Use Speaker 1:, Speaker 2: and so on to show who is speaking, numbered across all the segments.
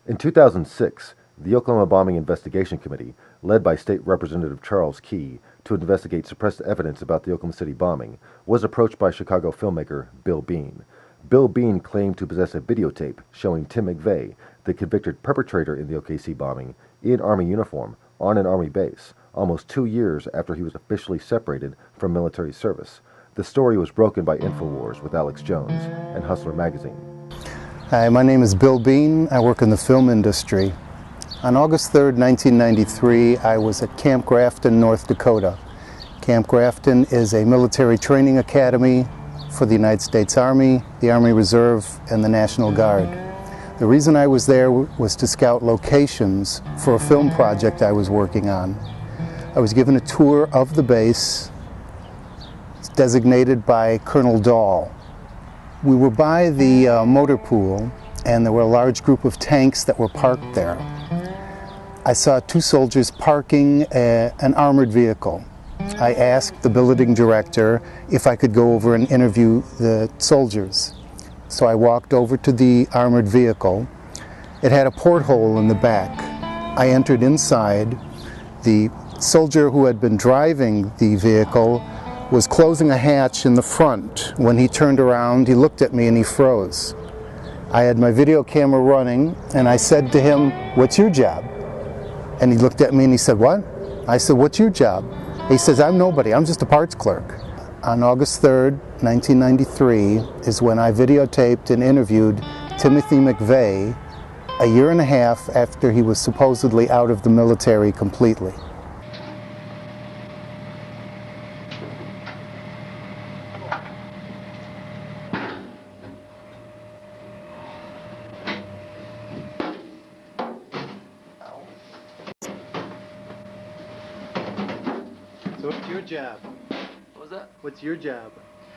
Speaker 1: In 2006, the Oklahoma Bombing Investigation Committee, led by State Representative Charles Key to investigate suppressed evidence about the Oklahoma City bombing, was approached by Chicago filmmaker Bill Bean. Bill Bean claimed to possess a videotape showing Tim McVeigh, the convicted perpetrator in the OKC bombing, in Army uniform on an Army base, almost 2 years after he was officially separated from military service. The story was broken by InfoWars with Alex Jones and Hustler magazine.
Speaker 2: Hi, my name is Bill Bean. I work in the film industry. On August 3rd, 1993, I was at Camp Grafton, North Dakota. Camp Grafton is a military training academy for the United States Army, the Army Reserve, and the National Guard. The reason I was there was to scout locations for a film project I was working on. I was given a tour of the base. It's designated by Colonel Dahl. We were by the motor pool, and there were a large group of tanks that were parked there. I saw 2 soldiers parking an armored vehicle. I asked the billeting director if I could go over and interview the soldiers. So I walked over to the armored vehicle. It had a porthole in the back. I entered inside. The soldier who had been driving the vehicle was closing a hatch in the front. When he turned around, he looked at me and he froze. I had my video camera running, and I said to him, "What's your job?" And he looked at me and he said, "What?" I said, "What's your job?" He says, "I'm nobody, I'm just a parts clerk." On August 3rd, 1993 is when I videotaped and interviewed Timothy McVeigh a year and a half after he was supposedly out of the military completely. So what's your job?
Speaker 3: What was that?
Speaker 2: What's your job?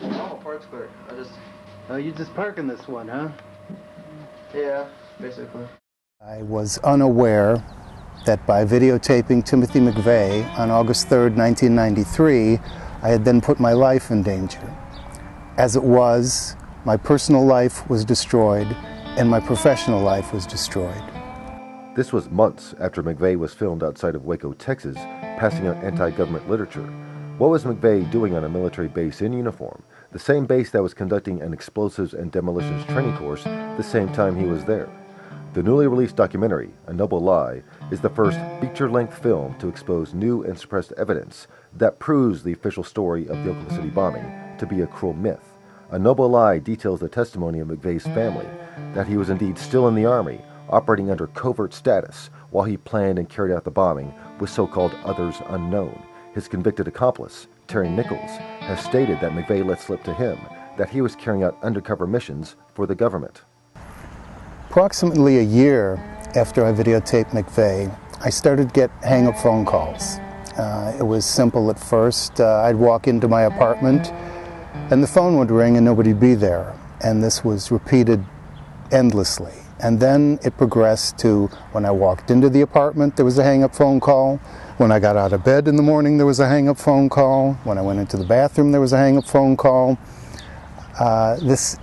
Speaker 3: I'm a parts clerk.
Speaker 2: Oh, you just parking this one, huh?
Speaker 3: Yeah, basically.
Speaker 2: I was unaware that by videotaping Timothy McVeigh on August 3rd, 1993, I had then put my life in danger. As it was, my personal life was destroyed and my professional life was destroyed.
Speaker 1: This was months after McVeigh was filmed outside of Waco, Texas, passing out anti-government literature. What was McVeigh doing on a military base in uniform? The same base that was conducting an explosives and demolitions training course the same time he was there. The newly released documentary, A Noble Lie, is the first feature-length film to expose new and suppressed evidence that proves the official story of the Oklahoma City bombing to be a cruel myth. A Noble Lie details the testimony of McVeigh's family, that he was indeed still in the Army, operating under covert status while he planned and carried out the bombing with so-called others unknown. His convicted accomplice, Terry Nichols, has stated that McVeigh let slip to him that he was carrying out undercover missions for the government.
Speaker 2: Approximately a year after I videotaped McVeigh, I started to get hang-up phone calls. It was simple at first. I'd walk into my apartment and the phone would ring and nobody'd be there. And this was repeated endlessly. And then it progressed to when I walked into the apartment, there was a hang-up phone call. When I got out of bed in the morning, there was a hang-up phone call. When I went into the bathroom, there was a hang-up phone call. This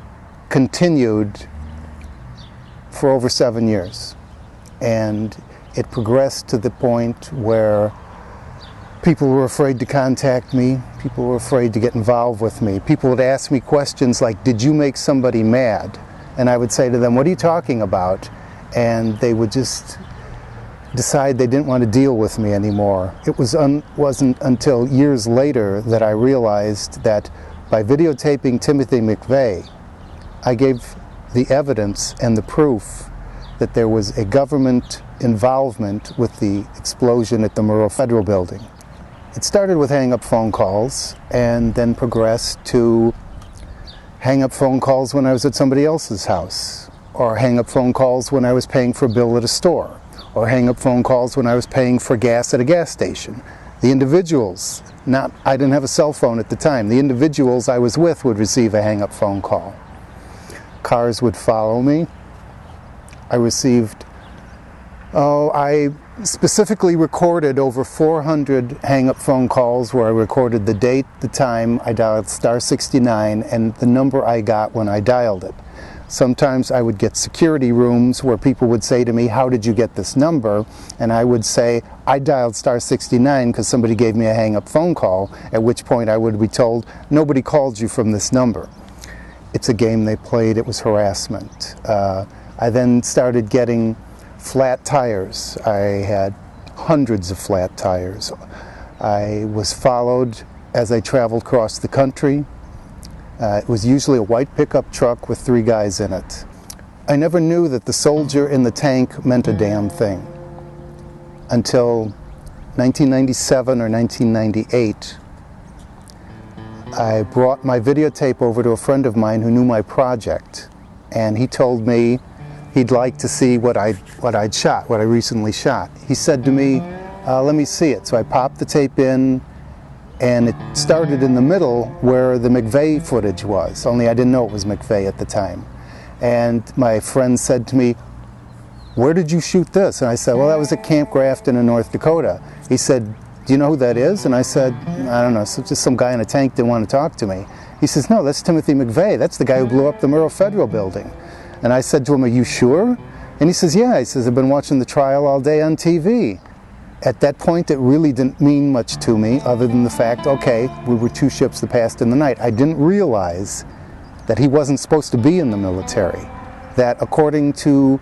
Speaker 2: continued for over 7 years. And it progressed to the point where people were afraid to contact me. People were afraid to get involved with me. People would ask me questions like, "Did you make somebody mad?" And I would say to them, "What are you talking about?" And they would just decide they didn't want to deal with me anymore. It wasn't until years later that I realized that by videotaping Timothy McVeigh, I gave the evidence and the proof that there was a government involvement with the explosion at the Murrah Federal Building. It started with hang-up phone calls and then progressed to hang-up phone calls when I was at somebody else's house, or hang-up phone calls when I was paying for a bill at a store, or hang-up phone calls when I was paying for gas at a gas station. The individuals, I didn't have a cell phone at the time, the individuals I was with would receive a hang-up phone call. Cars would follow me. I specifically recorded over 400 hang-up phone calls where I recorded the date, the time, I dialed *69, and the number I got when I dialed it. Sometimes I would get security rooms where people would say to me, "How did you get this number?" And I would say, "I dialed star 69 because somebody gave me a hang-up phone call," at which point I would be told, "Nobody called you from this number." It's a game they played. It was harassment. I then started getting flat tires. I had hundreds of flat tires. I was followed as I traveled across the country. It was usually a white pickup truck with 3 guys in it. I never knew that the soldier in the tank meant a damn thing until 1997 or 1998. I brought my videotape over to a friend of mine who knew my project, and he told me he'd like to see what I'd shot, what I recently shot. He said to me, "Let me see it." So I popped the tape in, and it started in the middle where the McVeigh footage was, only I didn't know it was McVeigh at the time. And my friend said to me, "Where did you shoot this?" And I said, "Well, that was at Camp Grafton in North Dakota." He said, "Do you know who that is?" And I said, "I don't know, so just some guy in a tank didn't want to talk to me." He says, "No, that's Timothy McVeigh. That's the guy who blew up the Murrah Federal Building." And I said to him, "Are you sure?" And he says, "Yeah." He says, "I've been watching the trial all day on TV." At that point, it really didn't mean much to me, other than the fact, okay, we were 2 ships that passed in the night. I didn't realize that he wasn't supposed to be in the military. That according to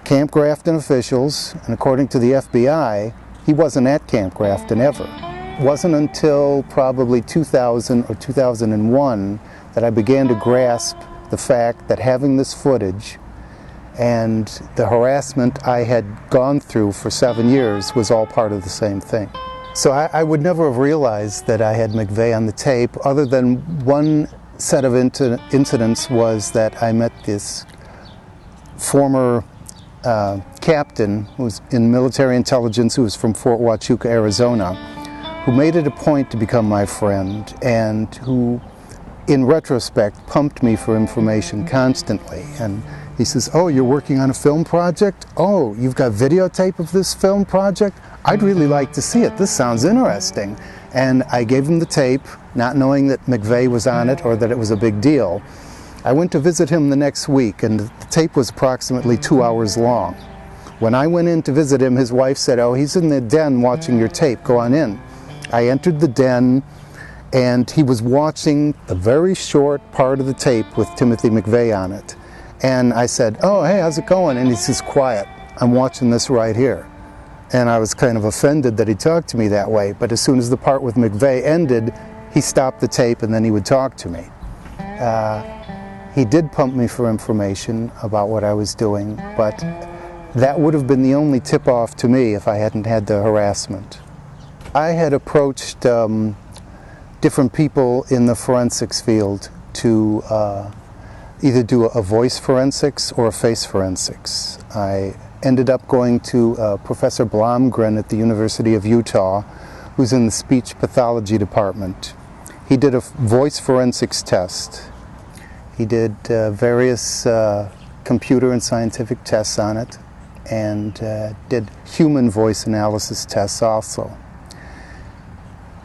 Speaker 2: Camp Grafton officials, and according to the FBI, he wasn't at Camp Grafton ever. It wasn't until probably 2000 or 2001 that I began to grasp the fact that having this footage and the harassment I had gone through for 7 years was all part of the same thing. So I would never have realized that I had McVeigh on the tape, other than one set of incidents was that I met this former captain who was in military intelligence, who was from Fort Huachuca, Arizona, who made it a point to become my friend and who, in retrospect, pumped me for information constantly. And he says, "Oh, you're working on a film project? Oh, you've got videotape of this film project? I'd really like to see it. This sounds interesting." And I gave him the tape, not knowing that McVeigh was on it or that it was a big deal. I went to visit him the next week, and the tape was approximately 2 hours long. When I went in to visit him, his wife said, "Oh, he's in the den watching your tape. Go on in." I entered the den, and he was watching the very short part of the tape with Timothy McVeigh on it. And I said, "Oh, hey, how's it going?" And he says, "Quiet, I'm watching this right here." And I was kind of offended that he talked to me that way, but as soon as the part with McVeigh ended, he stopped the tape and then he would talk to me. He did pump me for information about what I was doing, but that would have been the only tip-off to me if I hadn't had the harassment. I had approached different people in the forensics field to either do a voice forensics or a face forensics. I ended up going to Professor Blomgren at the University of Utah, who's in the speech pathology department. He did a voice forensics test. He did various computer and scientific tests on it, and did human voice analysis tests also.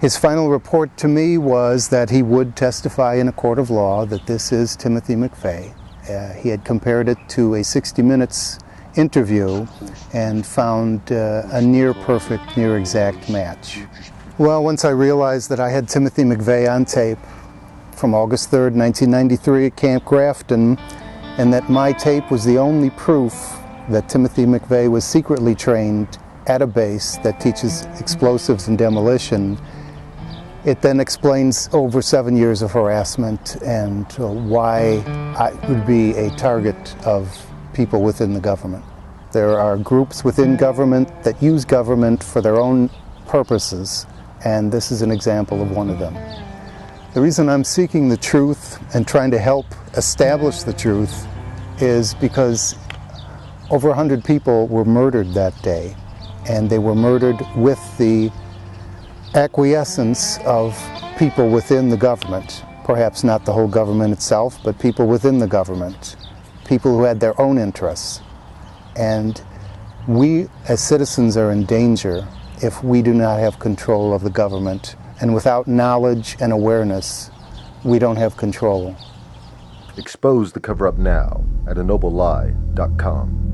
Speaker 2: His final report to me was that he would testify in a court of law that this is Timothy McVeigh. He had compared it to a 60 Minutes interview and found a near-perfect, near-exact match. Well, once I realized that I had Timothy McVeigh on tape from August 3rd, 1993 at Camp Grafton, and that my tape was the only proof that Timothy McVeigh was secretly trained at a base that teaches explosives and demolition, it then explains over 7 years of harassment and why I would be a target of people within the government. There are groups within government that use government for their own purposes, and this is an example of one of them. The reason I'm seeking the truth and trying to help establish the truth is because over 100 people were murdered that day, and they were murdered with the acquiescence of people within the government. Perhaps not the whole government itself, but people within the government. People who had their own interests. And we as citizens are in danger if we do not have control of the government. And without knowledge and awareness, we don't have control.
Speaker 1: Expose the cover-up now at ennoblelie.com.